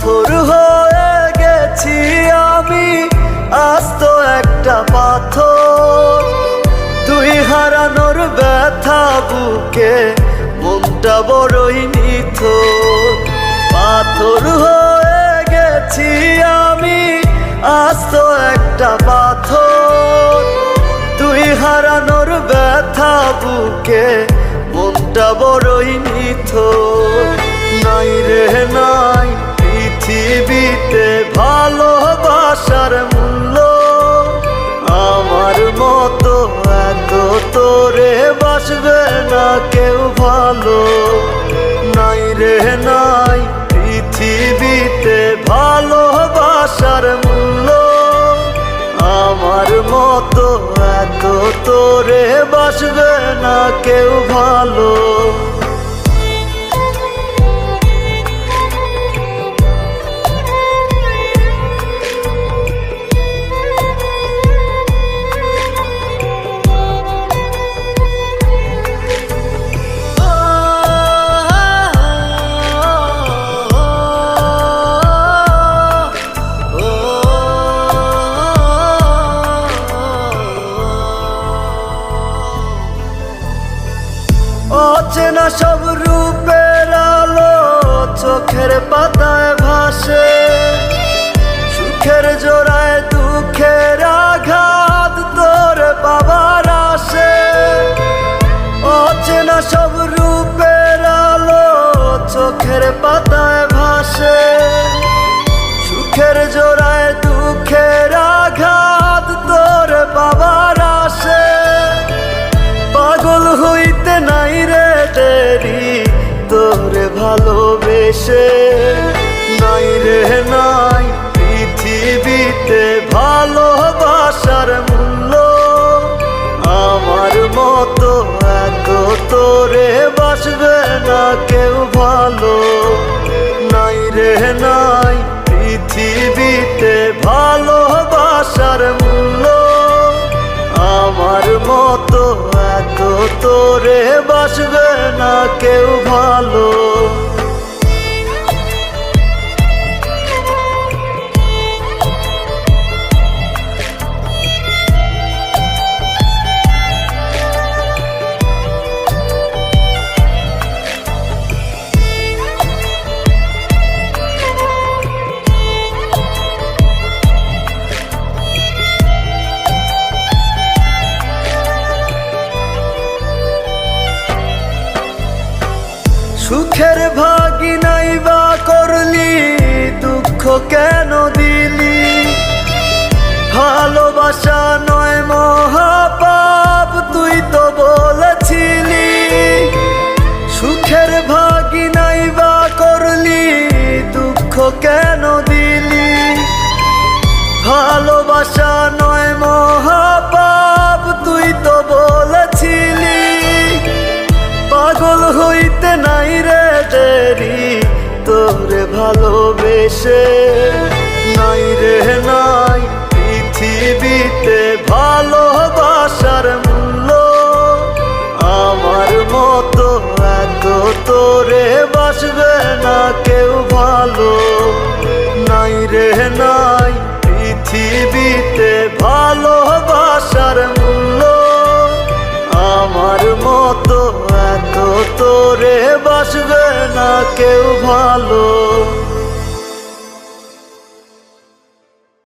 পাথর হয়ে গেছি আমি, আস্ত একটা পাথর। তুই হারানোর ব্যথা বুকে, মনটা বড়ই নিথর। পাথর হয়ে গেছি আমি, আস্ত একটা পাথর। তুই হারানোর ব্যথা বুকে, মনটা বড়ই নিথর। নাই রে নাই পৃথিবীতে ভালোবাসার মূল্য, আমার মতো এত তোরে বাসবে না কেউ ভালো। নাই রে নাই পৃথিবীতে ভালোবাসার মূল্য, আমার মতো এত তোরে বাসবে না কেউ ভালো। অচেনা সব রূপের আলো চোখের পাতায় ভাসে, সুখের জোড়ায় দুঃখের আঘাত তোর পাবার আসে। অচেনা সব রূপের আলো চোখের পাতায় ভাসে, সুখের জোড়ায় দুঃখের আঘাত তোর পাবার আসে। পাগল হইতে নাই রে দেরি তোরে ভালোবেসে, নাই রে নাই পৃথিবীতে ভালোবাসার মূল্য, আমার মতো এত তোরে বাসবে না কেউ ভালো। নাই রে নাই পৃথিবীতে ভালোবাসার মূল্য, আমার মতো এত তোরে বাসবে না কেউ ভালো। সুখের ভাগি নাই বা করলি, দুঃখ কেন দিলি? ভালোবাসা নয় মহাপাপ তুই তো বলেছিলি। সুখের ভাগি নাই বা করলি, দুঃখ কেন দিলি? ভালোবাসা নয় মহাপাপ তুই তো বলেছিলি। পাগল হইতে নাই রে দেরি তোরে ভালোবেসে, নাই রে নাই পৃথিবীতে ভালোবাসার মূল্য, আমার মতো এত তোরে বাসবে না কেউ ভালো। নাই রে নাই পৃথিবীতে ভালোবাসার মূল্য, আমার মতো এত তোরে বাসবে না কেউ ভালো।